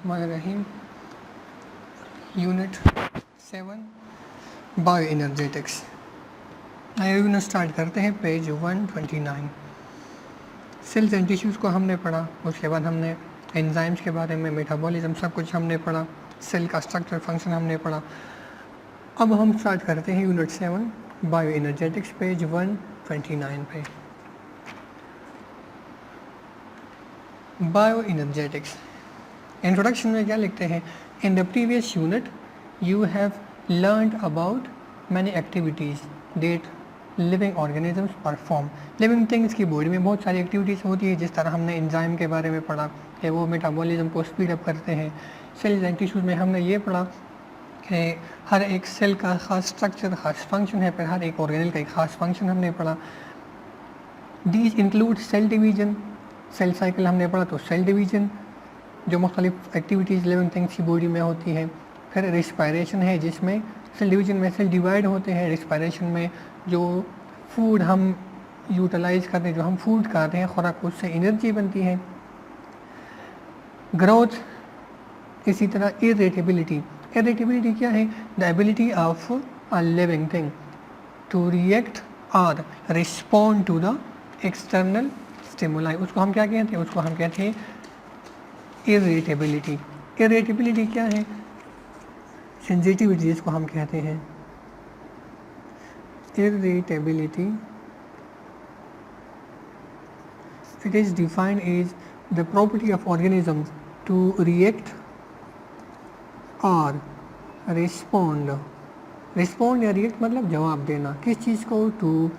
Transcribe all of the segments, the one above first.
बिस्मिल्लाहिर्रहमानिर्रहीम। Unit 7 bio energetics. Unit start करते हैं पेज 129। सेल्स एंड टिश्यूज़ को हमने पढ़ा, उसके बाद हमने एंजाइम्स के बारे में, मेटाबॉलिज्म, सब कुछ हमने पढ़ा, सेल का स्ट्रक्चर फंक्शन हमने पढ़ा। अब हम स्टार्ट करते हैं यूनिट 7 बायो एनर्जेटिक्स, पेज 129 पे। बायो एनर्जेटिक्स इंट्रोडक्शन में क्या लिखते हैं? In the previous unit you have learned about many activities that living organisms perform. Living things की बॉडी में बहुत सारी एक्टिविटीज़ होती है, जिस तरह हमने एंजाइम के बारे में पढ़ा कि वो मेटाबॉलिज्म को स्पीड अप करते हैं। सेल्स एंड टिश्यूज़ में हमने ये पढ़ा कि हर एक सेल का ख़ास स्ट्रक्चर, ख़ास फंक्शन है, फिर हर एक ऑर्गेनल का एक ख़ास फंक्शन हमने पढ़ा। These include cell division, cell cycle हमने पढ़ा, तो सेल डिवीजन जो मुख्तलिफ एक्टिविटीज़ लिविंग थिंग्स की बॉडी में होती है। फिर रिस्पायरेशन है, जिसमें सेल डिवीजन में सेल डिवाइड होते हैं, रिस्पायरेशन में जो फूड हम यूटिलाइज करते हैं, जो हम फूड खाते हैं, खुराक, उससे एनर्जी बनती है। ग्रोथ, इसी तरह इरिटेबिलिटी। इरिटेबिलिटी क्या है? The ability of a living thing to react और respond to the external stimuli. उसको हम क्या कहते हैं? उसको हम कहते हैं इरिटेबिलिटी। इरिटेबिलिटी क्या है? सेंसिटिविटी जिसको हम कहते हैं। Irritability it is defined as the property of organism to react और रिस्पॉन्ड। रिस्पॉन्ड या रिएक्ट मतलब जवाब देना, किस चीज़ को? टू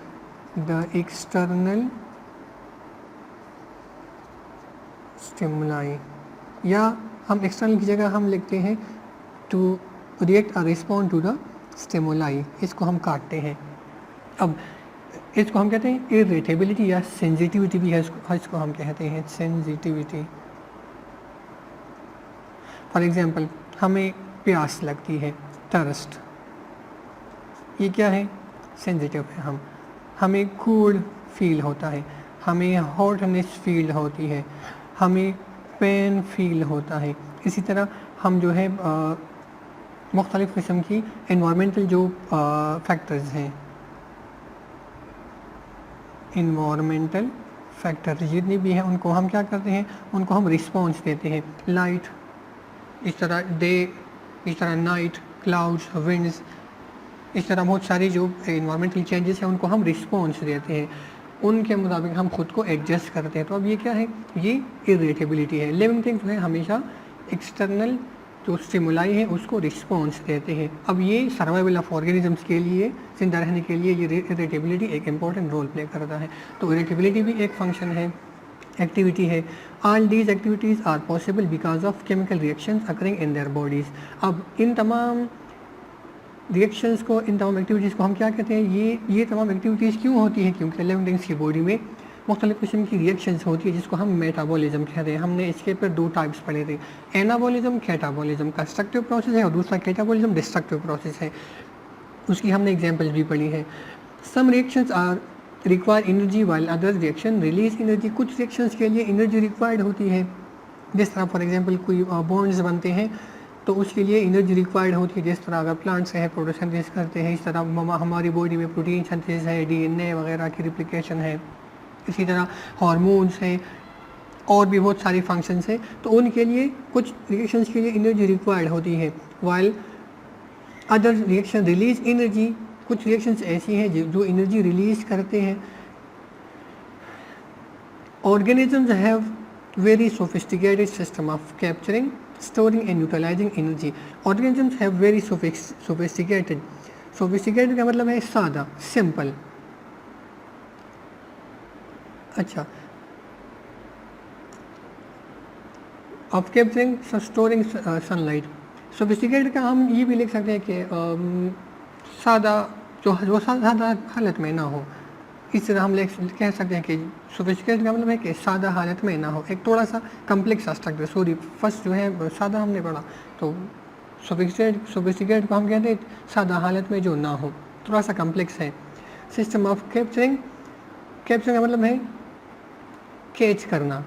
द एक्सटर्नल स्टिमुलाई, या हम एक्सटर्नल की जगह हम लिखते हैं टू रिएक्ट और रिस्पॉन्ड टू द स्टिमुलाई। इसको हम काटते हैं। अब इसको हम कहते हैं इरिटेबिलिटी या सेंसिटिविटी भी है, इसको हम कहते हैं सेंसिटिविटी। फॉर एग्जांपल, हमें प्यास लगती है, थर्स्ट, ये क्या है? सेंसिटिव है। हमें कोल्ड फील होता है, हमें हॉटनेस फील होती है, हमें पेन फील होता है। इसी तरह हम जो है मुख्तलिफ़ किस्म की इन्वामेंटल जो फैक्टर्स हैं, इन्वामेंटल फैक्टर्स जितनी भी हैं, उनको हम क्या करते हैं? उनको हम रिस्पॉन्स देते हैं। लाइट, इस तरह डे, इस तरह नाइट, क्लाउड्स, विंड्स, इस तरह बहुत सारी जो इन्वामेंटल चेंजेस हैं उनको हम रिस्पॉन्स देते हैं, उनके मुताबिक हम खुद को एडजस्ट करते हैं। तो अब ये क्या है? ये इरिटेबिलिटी है। लिविंग थिंग्स में हमेशा एक्सटर्नल जो स्टिमुलाई है उसको रिस्पॉन्स देते हैं। अब ये सर्वाइवल ऑफ ऑर्गेनिजम्स के लिए, जिंदा रहने के लिए, ये इरिटेबिलिटी एक इम्पॉर्टेंट रोल प्ले करता है। तो इरिटेबिलिटी भी एक फंक्शन है, एक्टिविटी है। All these activities are possible because of chemical reactions occurring in their bodies. अब इन तमाम रिएक्शंस को, इन तमाम एक्टिविटीज़ को हम क्या कहते हैं? ये तमाम एक्टिविटीज़ क्यों होती हैं? क्योंकि लिविंग थिंग्स की बॉडी में मुख्तलिफ़ किस्म की रिएक्शंस होती है, जिसको हम मेटाबॉलिज्म कहते हैं। हमने इसके ऊपर दो टाइप्स पढ़े थे, एनाबॉलिज्म, कैटाबॉलिज्म। कंस्ट्रक्टिव प्रोसेस है और दूसरा कैटाबॉलिज्म डिस्ट्रक्टिव प्रोसेस है। उसकी हमने एग्जाम्पल्स भी पढ़ी है। Some reactions are require energy while other reaction release energy. कुछ रिएक्शंस के लिए एनर्जी रिक्वायर्ड होती है, जिस तरह फॉर एग्जांपल कोई बॉन्ड्स बनते हैं तो उसके लिए एनर्जी रिक्वायर्ड होती है। जिस तरह अगर प्लांट्स है फोटोसिंथेसिस करते हैं, इस तरह हमारी बॉडी में प्रोटीन सिंथेसिस है, डीएनए वगैरह की रिप्लिकेशन है, इसी तरह हार्मोन्स हैं, और भी बहुत सारी फंक्शंस हैं। तो उनके लिए कुछ रिएक्शंस के लिए एनर्जी रिक्वायर्ड होती है, while other reaction release energy. कुछ रिएक्शंस ऐसी हैं जो एनर्जी रिलीज करते हैं। Organisms have very sophisticated system of capturing, storing and utilizing energy. Organisms have very sophisticated. Sophisticated का मतलब है सादा, सिंपल। अच्छा, of capturing, storing sunlight. Sophisticated का हम ये भी लिख सकते हैं कि सादा, जो सादा हालत में ना हो। इस तरह हम कह सकते हैं कि सोफिस्टिकेटेड का मतलब है कि सादा हालत में ना हो, एक थोड़ा सा कम्प्लेक्स स्ट्रक्चर। सॉरी, फर्स्ट जो है सादा हमने पढ़ा, तो सोफिस्टिकेटेड को हम कहते हैं सादा हालत में जो ना हो, थोड़ा सा कम्प्लेक्स है। सिस्टम ऑफ कैप्चरिंग, कैप्चरिंग का मतलब है कैच करना,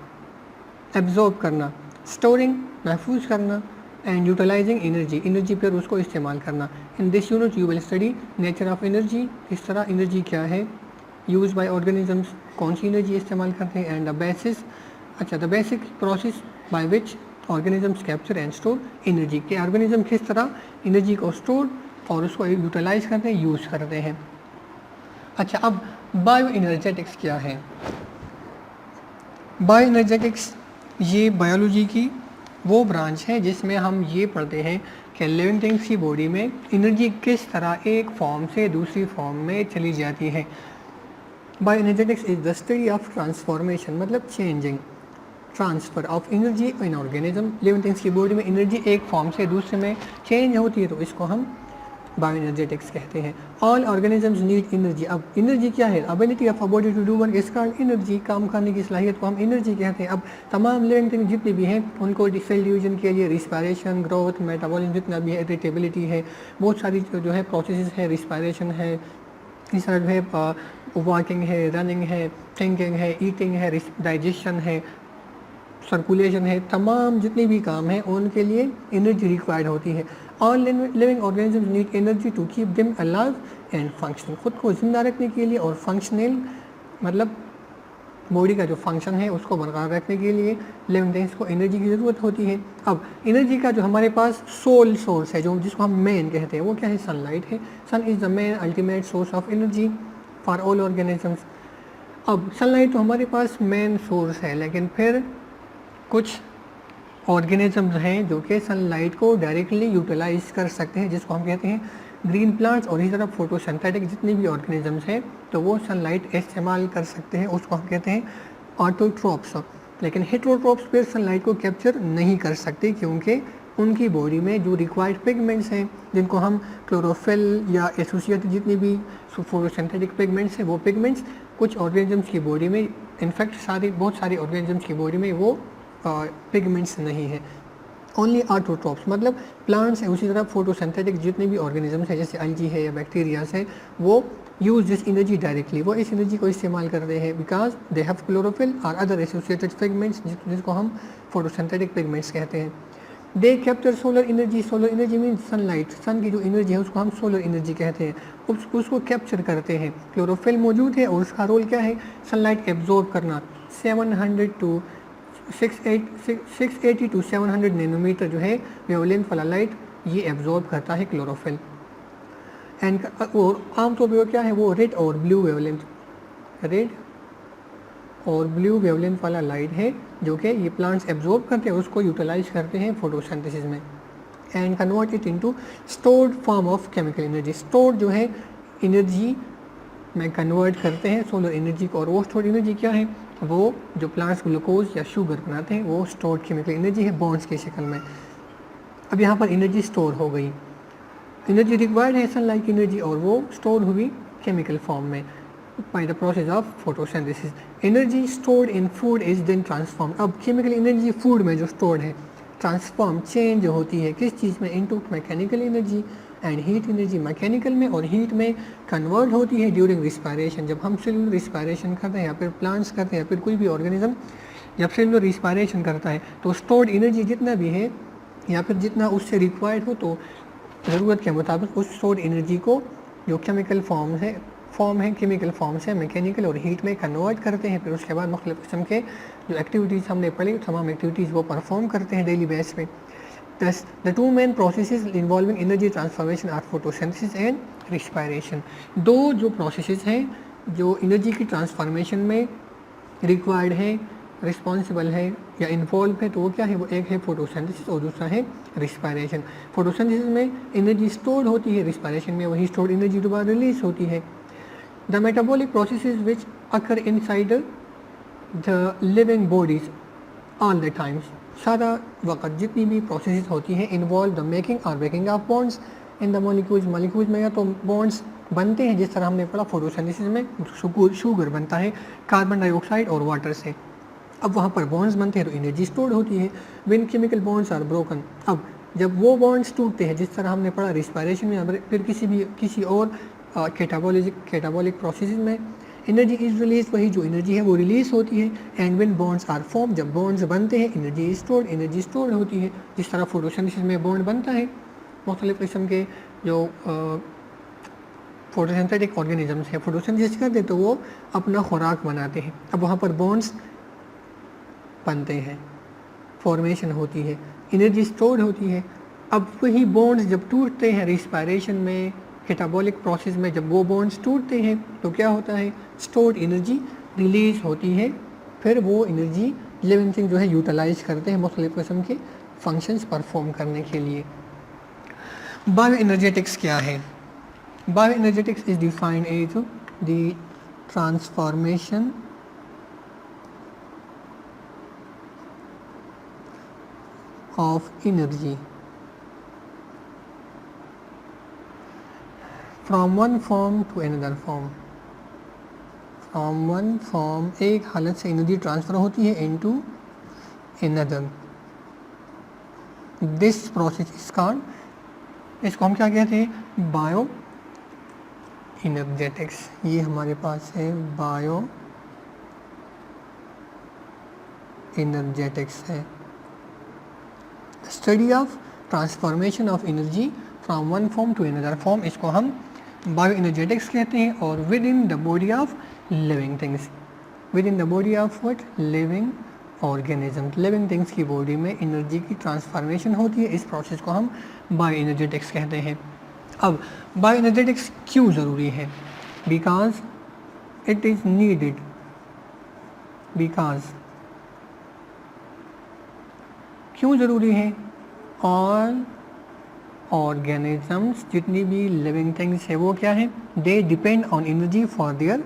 एब्जॉर्ब करना। स्टोरिंग महफूज करना, एंड यूटिलाइजिंग एनर्जी पर उसको इस्तेमाल करना। In this unit you will study nature of energy, इस तरह एनर्जी क्या है, यूज बाय ऑर्गेनिजम्स, कौन सी एनर्जी इस्तेमाल करते हैं, एंड द बेसिस, अच्छा the basic process by which organisms capture and store energy, के ऑर्गेनिज्म किस तरह एनर्जी को स्टोर और उसको यूटिलाइज करते हैं, यूज़ करते हैं। अच्छा, अब बायो एनर्जेटिक्स क्या है? बायो एनर्जेटिक्स ये बायोलॉजी की वो ब्रांच है जिसमें हम ये पढ़ते हैं कि लिविंग थिंग्स की बॉडी में एनर्जी किस तरह एक फॉर्म से दूसरी फॉर्म में चली जाती है। Bioenergetics is the study of transformation, मतलब changing, transfer of energy in organism. Living things की बॉडी में एनर्जी एक फॉर्म से दूसरे में चेंज होती है तो इसको हम बायो एनर्जेटिक्स कहते हैं। ऑल ऑर्गेनिजम्स नीड एनर्जी, अब एनर्जी क्या है, ability of a body to do work is called energy, काम करने की सलाहियत को हम एनर्जी कहते हैं। अब तमाम लिविंग थिंग जितनी भी हैं उनको सेल डिवीजन के लिए रिस्पायरेशन, ग्रोथ, मेटाबॉलिज्म जितना भी है, इरिटेबिलिटी है, बहुत सारी जो है प्रोसेस है, रिस्पायरेशन है, इस तरह जो है वॉकिंग है, रनिंग है, थिंकिंग है, ईटिंग है, डाइजेशन है, सर्कुलेशन है, तमाम जितने भी काम हैं उनके लिए एनर्जी रिक्वायर्ड होती है। All living organisms need energy to keep them alive and functioning, खुद को जिंदा रखने के लिए और फंक्शनल, मतलब बॉडी का जो फंक्शन है उसको बरकरार रखने के लिए लिविंग थिंग्स को एनर्जी की ज़रूरत होती है। अब एनर्जी का जो हमारे पास सोल सोर्स है, जो जिसको हम मेन कहते हैं, वो क्या है, सनलाइट है। Sun is the main ultimate source of energy for all organisms. अब सनलाइट तो हमारे पास मेन सोर्स है, लेकिन फिर कुछ ऑर्गेनिजम्स हैं जो कि सनलाइट को डायरेक्टली यूटिलाइज कर सकते हैं, जिसको हम कहते हैं ग्रीन प्लांट्स, और इसी तरह फोटोसिंथेटिक जितने भी ऑर्गेनिजम्स हैं तो वो सनलाइट इस्तेमाल कर सकते हैं, उसको हम कहते हैं ऑटोट्रोप्स। लेकिन हेटेरोट्रोप्स फिर सनलाइट को कैप्चर नहीं कर सकते क्योंकि उनकी बॉडी में जो रिक्वायर्ड पिगमेंट्स हैं, जिनको हम क्लोरोफिल या एसोसिएटेड जितनी भी फोटोसिंथेटिक पिगमेंट्स हैं, वो पिगमेंट्स कुछ ऑर्गेनिजम्स की बॉडी में, इनफैक्ट बहुत सारे ऑर्गेनिजम्स की बॉडी में वो पिगमेंट्स नहीं है। ओनली ऑटोट्रोप्स, मतलब प्लांट्स है, उसी तरह फोटोसिंथेटिक जितने भी ऑर्गेनिजम्स हैं जैसे अल्गी है या बैक्टीरियाज है, वो यूज दिस एनर्जी डायरेक्टली, वो इस एनर्जी को इस्तेमाल करते हैं बिकॉज दे हैव क्लोरोफिल और अदर एसोसिएटेड पिगमेंट्स, जिसको हम फोटोसिंथेटिक पिगमेंट्स कहते हैं। They capture solar energy, solar energy mean sunlight, sun की जो एनर्जी है उसको हम सोलर एनर्जी कहते हैं, उसको कैप्चर करते हैं। क्लोरोफिल मौजूद है और उसका रोल क्या है, सनलाइट एब्जॉर्ब करना। 700 टू 680 टू 700 नैनोमीटर जो है वेवलेंथ वाला लाइट ये एब्जॉर्ब करता है क्लोरोफिल। एंड और आमतौर पर क्या है, वो रेड और ब्लू वेवलेंथ, रेड और ब्लू वेवलेंथ वाला लाइट है जो कि ये प्लांट्स एब्जॉर्ब करते हैं, उसको यूटिलाइज करते हैं फोटोसिंथेसिस में and convert it into stored form of chemical energy. Stored जो है एनर्जी में कन्वर्ट करते हैं सोलर एनर्जी को, और वो स्टोर्ड एनर्जी क्या है, वो जो प्लांट्स ग्लूकोज या शुगर बनाते हैं वो स्टोर्ड केमिकल एनर्जी है बॉन्ड्स की शक्ल में। अब यहाँ पर एनर्जी स्टोर हो गई, एनर्जी रिक्वायर्ड है सनलाइट एनर्जी और वो स्टोर हुई केमिकल फॉर्म में by the process of photosynthesis. Energy stored in food is then transformed. अब केमिकल एनर्जी फूड में जो स्टोर्ड है ट्रांसफॉर्म चेंज होती है किस चीज़ में, into mechanical energy and heat energy. Mechanical में और हीट में कन्वर्ट होती है ड्यूरिंग रिस्पायरेशन, जब हम सेलुलर रिस्पायरेशन करते हैं या फिर प्लांट्स करते हैं या फिर कोई भी ऑर्गेनिज्म जब सेलुलर रिस्पायरेशन करता है तो स्टोर्ड एनर्जी जितना भी है या फिर जितना उससे रिक्वायर्ड हो तो ज़रूरत के मुताबिक उस स्टोर्ड एनर्जी को जो केमिकल फॉर्म है केमिकल फॉर्म से मैकेनिकल और हीट में कन्वर्ट करते हैं। फिर उसके बाद मुख्तलिफ किस्म के जो एक्टिविटीज़ हमने पढ़ी तमाम एक्टिविटीज़ वो परफॉर्म करते हैं डेली बेस पे। Thus, the two main processes involving energy transformation are photosynthesis and respiration. दो जो प्रोसेसेस हैं जो एनर्जी की ट्रांसफॉर्मेशन में रिक्वायर्ड है, रिस्पॉन्सिबल है या इन्वॉल्व है, तो वो क्या है, वो एक है फोटोसिंथेसिस और दूसरा है रिस्पायरेशन। फोटोसिंथेसिस में एनर्जी स्टोर्ड होती है, रिस्पायरेशन में वही स्टोर्ड एनर्जी दोबारा रिलीज होती है। The metabolic processes which occur inside the living bodies all the times, सारा वक्त जितनी भी प्रोसेस होती हैं इन्वॉल्व द मेकिंग और breaking of bonds in the molecules में या तो बॉन्ड्स बनते हैं जिस तरह हमने पढ़ा फोटोसिंथेसिस में शुगर बनता है कार्बन डाइऑक्साइड और वाटर से। अब वहाँ पर बॉन्ड्स बनते हैं तो एनर्जी स्टोर्ड होती है। When chemical bonds are broken, अब जब वो बॉन्ड्स टूटते हैं जिस तरह हमने पढ़ा रिस्पायरेशन में फिर किसी और कैटाबॉलिक प्रोसेस में एनर्जी इज रिलीज, वही जो एनर्जी है वो रिलीज होती है। And when bonds are form, जब बॉन्ड्स बनते हैं energy is stored, energy store होती है। जिस तरह फोटोसिंथेसिस में बॉन्ड बनता है, मुख्तलिफ किस्म के जो फोटोसिंथेटिक ऑर्गेनिजम्स है फोटोसिंथेसिस करते तो वो अपना खुराक बनाते हैं। अब वहाँ पर बॉन्ड्स बनते हैं, फॉर्मेशन होती है, एनर्जी स्टोर होती है। अब वही बॉन्ड्स जब टूटते हैं रिस्पायरेशन में, कैटाबॉलिक प्रोसेस में जब वो बॉन्ड्स टूटते हैं तो क्या होता है, स्टोर्ड एनर्जी रिलीज होती है। फिर वो एनर्जी लिविंग थिंग जो है यूटिलाइज करते हैं मुख्तलिफ किस्म के फंक्शंस परफॉर्म करने के लिए। बायो एनर्जेटिक्स क्या है? Bioenergetics is defined as the transformation of energy from one form to another form, from one form एक हालत से एनर्जी ट्रांसफ़र होती है into another, this process is called, इसको हम क्या कहते हैं, बायो एनर्जेटिक्स। ये हमारे पास है बायो एनर्जेटिक्स है, study of transformation of energy from one form to another form, इसको हम बायो एनर्जेटिक्स कहते हैं। और within the body of living things, within the body of what, living organism, living things की body में energy की transformation होती है, इस प्रोसेस को हम बायो एनर्जेटिक्स कहते हैं। अब बायो एनर्जेटिक्स क्यों ज़रूरी है? Because it is needed, because क्यों ज़रूरी है? ऑल ऑर्गेनिजम्स, जितनी भी लिविंग थिंग्स है वो क्या है, they depend on energy for their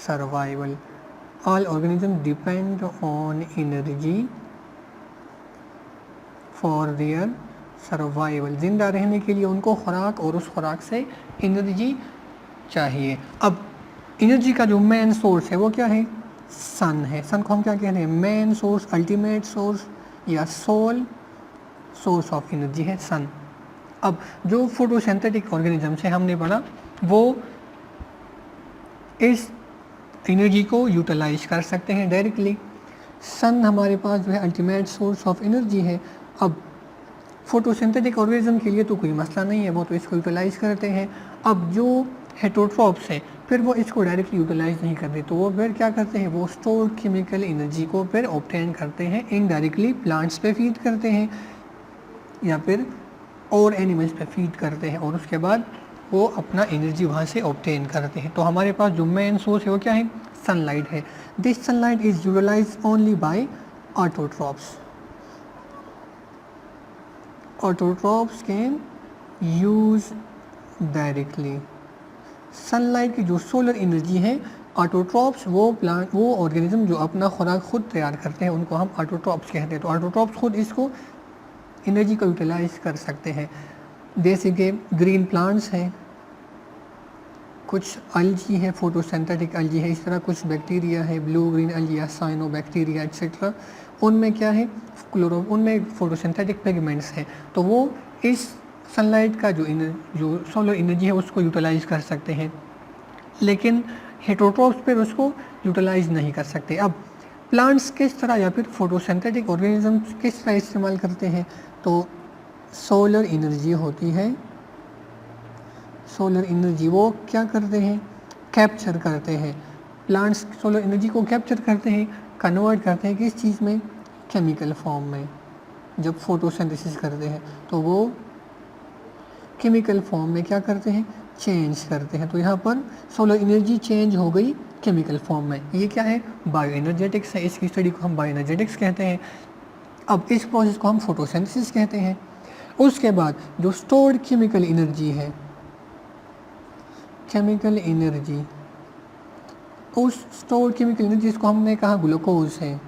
survival. All organism depend on energy for their survival, ज़िंदा रहने के लिए उनको खुराक और उस खुराक से एनर्जी चाहिए। अब एनर्जी का जो मेन सोर्स है वो क्या है, सन है। सन को हम क्या कहते हैं, मेन सोर्स, अल्टीमेट सोर्स या सोल सोर्स ऑफ एनर्जी है सन। अब जो फोटोसिंथेटिक ऑर्गेनिजम्स है हमने पढ़ा, वो इस एनर्जी को यूटिलाइज कर सकते हैं डायरेक्टली। सन हमारे पास जो है अल्टीमेट सोर्स ऑफ एनर्जी है। अब फोटोसिंथेटिक ऑर्गेनिज्म के लिए तो कोई मसला नहीं है, वो तो इसको यूटिलाइज करते हैं। अब जो हेटरोट्रॉप्स है फिर वो इसको डायरेक्टली यूटिलाइज नहीं करते, तो वो फिर क्या करते हैं, वो स्टोर केमिकल एनर्जी को फिर ऑब्टेन करते हैं, इनडायरेक्टली प्लांट्स पे फीड करते हैं या फिर और एनिमल्स पे फीड करते हैं, और उसके बाद वो अपना एनर्जी वहाँ से ऑब्टेन करते हैं। तो हमारे पास जो मेन सोर्स है वो क्या है, सनलाइट है। This sunlight is utilize only by autotrophs. Autotrophs can use directly sunlight की जो सोलर एनर्जी है। ऑटोट्रॉप्स वो प्लांट, वो ऑर्गेनिज्म जो अपना खुराक खुद तैयार करते हैं उनको हम ऑटोट्रॉप्स कहते हैं। तो ऑटोट्रॉप्स खुद इसको एनर्जी को यूटिलाइज कर सकते हैं। जैसे कि ग्रीन प्लांट्स हैं, कुछ अलजी है, फोटोसिंथेटिक अलजी है, इस तरह कुछ बैक्टीरिया है, ब्लू ग्रीन अलजी या साइनोबैक्टीरिया एक्सेट्रा, उनमें क्या है, उनमें फोटोसिंथेटिक पिगमेंट्स हैं। तो वो इस सनलाइट का जो सोलर एनर्जी है उसको यूटिलाइज कर सकते हैं, लेकिन हेटरोट्रॉप्स पर उसको यूटिलाइज नहीं कर सकते। अब प्लांट्स किस तरह या फिर फोटोसिंथेटिक ऑर्गेनिजम्स किस तरह इस्तेमाल करते हैं, तो सोलर एनर्जी होती है, सोलर एनर्जी वो क्या करते हैं, कैप्चर करते हैं। प्लांट्स सोलर एनर्जी को कैप्चर करते हैं, कन्वर्ट करते हैं किस चीज़ में, केमिकल फॉर्म में। जब फोटोसिंथेसिस करते हैं तो वो केमिकल फॉर्म में क्या करते हैं, चेंज करते हैं। तो यहाँ पर सोलर एनर्जी चेंज हो गई केमिकल फॉर्म में, ये क्या है, बायो एनर्जेटिक्स है। इसकी स्टडी को हम बायो एनर्जेटिक्स कहते हैं। अब इस प्रोसेस को हम फोटोसिंथेसिस कहते हैं। उसके बाद जो स्टोर्ड केमिकल एनर्जी है, केमिकल एनर्जी, उस स्टोर्ड केमिकल एनर्जी जिसको हमने कहा ग्लूकोज है,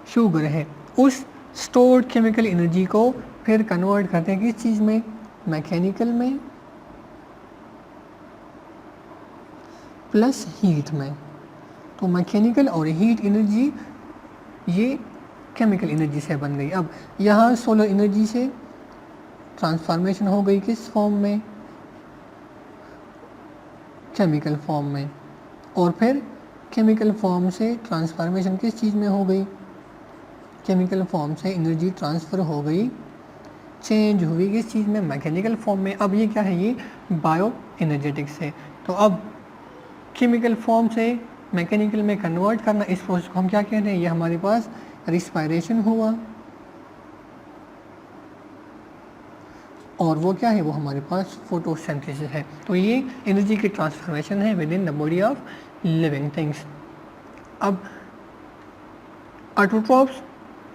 शुगर है, उस स्टोर्ड केमिकल एनर्जी को फिर कन्वर्ट करते हैं किस चीज़ में, मैकेनिकल में प्लस हीट में। तो मैकेनिकल और हीट एनर्जी ये केमिकल एनर्जी से बन गई। अब यहाँ सोलर एनर्जी से ट्रांसफॉर्मेशन हो गई किस फॉर्म में, केमिकल फॉर्म में। और फिर केमिकल फॉर्म से ट्रांसफॉर्मेशन किस चीज़ में हो गई, केमिकल फॉर्म से एनर्जी ट्रांसफ़र हो गई, चेंज हुई किस चीज़ में, मैकेनिकल फॉर्म में। अब ये क्या है, ये बायो एनर्जेटिक्स है। तो अब केमिकल फॉर्म से मैकेनिकल में कन्वर्ट करना, इस प्रोसेस को हम क्या कहते हैं, ये हमारे पास रिस्पायरेशन हुआ, और वो क्या है, वो हमारे पास फोटोसिंथेसिस है। तो ये एनर्जी की ट्रांसफॉर्मेशन है with in the body of living things. अब ऑटोट्रॉप्स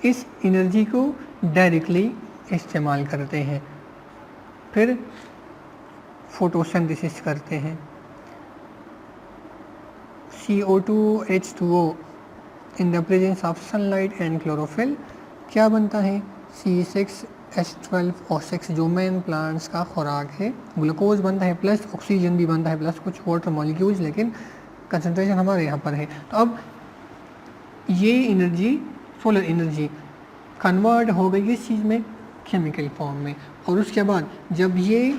इस एनर्जी को डायरेक्टली इस्तेमाल करते हैं, फिर फोटोसिंथेसिस करते हैं। CO2 H2O in the presence of sunlight and chlorophyll क्या बनता है, C6H12O6 जो मेन प्लांट्स का खुराक है, ग्लूकोज बनता है प्लस ऑक्सीजन भी बनता है प्लस कुछ वाटर मॉलिक्यूल्स, लेकिन कंसंट्रेशन हमारे यहाँ पर है। तो अब ये एनर्जी, सोलर एनर्जी कन्वर्ट हो गई इस चीज़ में, केमिकल फॉर्म में, और उसके बाद जब ये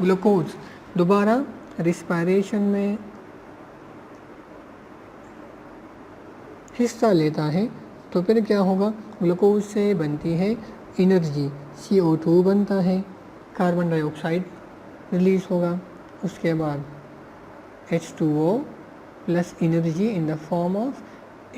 ग्लूकोज दोबारा रिस्पायरेशन में हिस्सा लेता है तो फिर क्या होगा, ग्लूकोज से बनती है एनर्जी, CO2 बनता है, कार्बन डाइऑक्साइड रिलीज होगा, उसके बाद H2O plus energy in the form of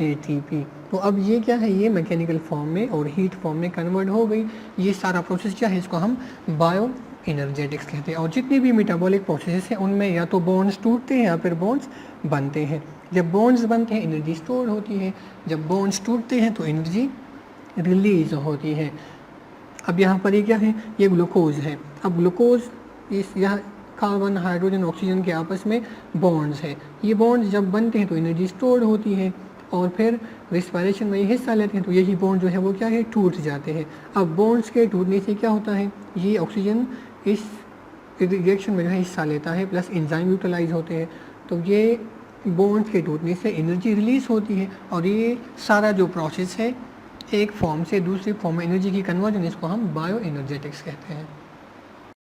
ATP। तो अब ये क्या है, ये मैकेनिकल फॉर्म में और हीट फॉर्म में कन्वर्ट हो गई। ये सारा प्रोसेस क्या है, इसको हम बायो एनर्जेटिक्स कहते हैं। और जितनी भी मेटाबॉलिक प्रोसेस हैं उनमें या तो बॉन्ड्स टूटते हैं या फिर बॉन्ड्स बनते हैं। जब बॉन्ड्स बनते हैं एनर्जी स्टोर होती है, जब बॉन्ड्स टूटते हैं तो एनर्जी रिलीज होती है। अब यहाँ पर ये क्या है, ये ग्लूकोज है। अब ग्लूकोज इस यहाँ कार्बन हाइड्रोजन ऑक्सीजन के आपस में बॉन्ड्स है, ये बॉन्ड्स जब बनते हैं तो एनर्जी स्टोर होती है और फिर रिस्पायरेशन में हिस्सा लेते हैं तो यही बॉन्ड जो है वो क्या है, टूट जाते हैं। अब बॉन्ड्स के टूटने से क्या होता है, ये ऑक्सीजन इस रिएक्शन में जो है हिस्सा लेता है प्लस एंजाइम यूटिलाइज होते हैं, तो ये बॉन्ड्स के टूटने से एनर्जी रिलीज होती है। और ये सारा जो प्रोसेस है एक फॉर्म से दूसरी फॉर्म में एनर्जी की कन्वर्जन, इसको हम बायो एनर्जेटिक्स कहते हैं।